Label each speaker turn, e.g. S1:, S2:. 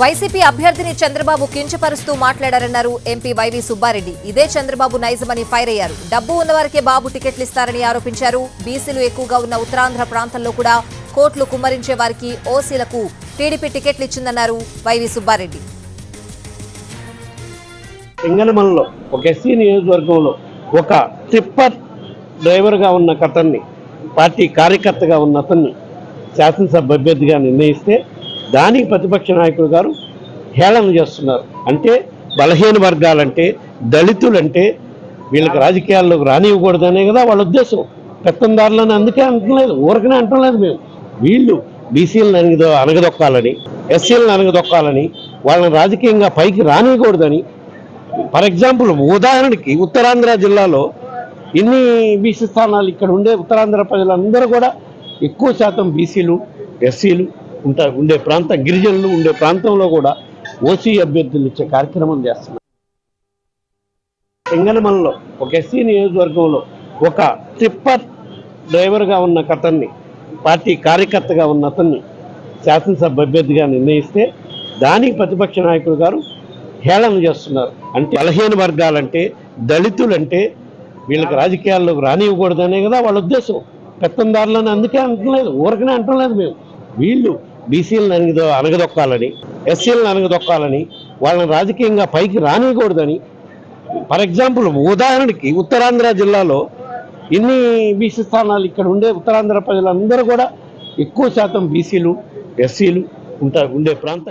S1: YCP అభ్యర్థిని Chandrababu కించపరుస్తూ మాట్లాడారన్నారు MP YV Subbareddy. ఇదే Chandrababu నైజమని fire అయ్యారు. డబ్బు ఉన్నవారికే బాబు టికెట్లు ఇస్తారని ఆరోపించారు. బీసీలు ఎక్కువగా ఉన్న ఉత్తరాంధ్ర ప్రాంతంలో కూడా కోట్లు కుమ్మరించే వారికి ఓసీలకు టీడీపీ టికెట్లు ఇచ్చిందన్నారు వైవి సుబ్బారెడ్డి.
S2: సింగనమలలో ఒక ఎస్సీ నియోజకవర్గంలో ఒక టిప్పర్ డ్రైవర్గా ఉన్న అతన్ని, పార్టీ కార్యకర్తగా ఉన్న అతన్ని శాసనసభ అభ్యర్థిగా నిర్ణయిస్తే దానికి ప్రతిపక్ష నాయకులు గారు హేళన చేస్తున్నారు. అంటే బలహీన వర్గాలంటే, దళితులంటే వీళ్ళకి రాజకీయాల్లోకి రానివ్వకూడదనే కదా వాళ్ళ ఉద్దేశం. పెత్తందారులని అందుకే అంటలేదు, ఊరకనే అంటలేదు మేము. వీళ్ళు బీసీలను అనగదొక్కాలని, ఎస్సీలను అనగదొక్కాలని, వాళ్ళని రాజకీయంగా పైకి రానివ్వకూడదని. ఫర్ ఎగ్జాంపుల్, ఉదాహరణకి ఉత్తరాంధ్ర జిల్లాలో ఇన్ని బీసీ స్థానాలు ఇక్కడ ఉండే ఉత్తరాంధ్ర ప్రజలందరూ కూడా ఎక్కువ శాతం బీసీలు, ఎస్సీలు ఉండే ప్రాంత గిరిజనులు ఉండే ప్రాంతంలో కూడా ఓసీ అభ్యర్థులు ఇచ్చే కార్యక్రమం చేస్తున్నారు. సింగనమలలో ఒక ఎస్సీ నియోజకవర్గంలో ఒక టిప్పర్ డ్రైవర్గా ఉన్న అతన్ని, పార్టీ కార్యకర్తగా ఉన్న అతన్ని శాసనసభ అభ్యర్థిగా నిర్ణయిస్తే దానికి ప్రతిపక్ష నాయకులు గారు హేళన చేస్తున్నారు. అంటే బలహీన వర్గాలంటే, దళితులంటే వీళ్ళకి రాజకీయాల్లోకి రానివ్వకూడదనే కదా వాళ్ళ ఉద్దేశం. పెత్తందారులని అందుకే అంటలేదు, ఊరకనే అంటలేదు మేము. వీళ్ళు బీసీలను అనగదొక్కాలని, ఎస్సీలను అనగదొక్కాలని, వాళ్ళని రాజకీయంగా పైకి రానివ్వకూడదని. ఫర్ ఎగ్జాంపుల్, ఉదాహరణకి ఉత్తరాంధ్ర జిల్లాలో ఇన్ని బీసీ స్థానాలు ఇక్కడ ఉండే ఉత్తరాంధ్ర ప్రజలందరూ కూడా ఎక్కువ శాతం బీసీలు, ఎస్సీలు ఉండే ప్రాంత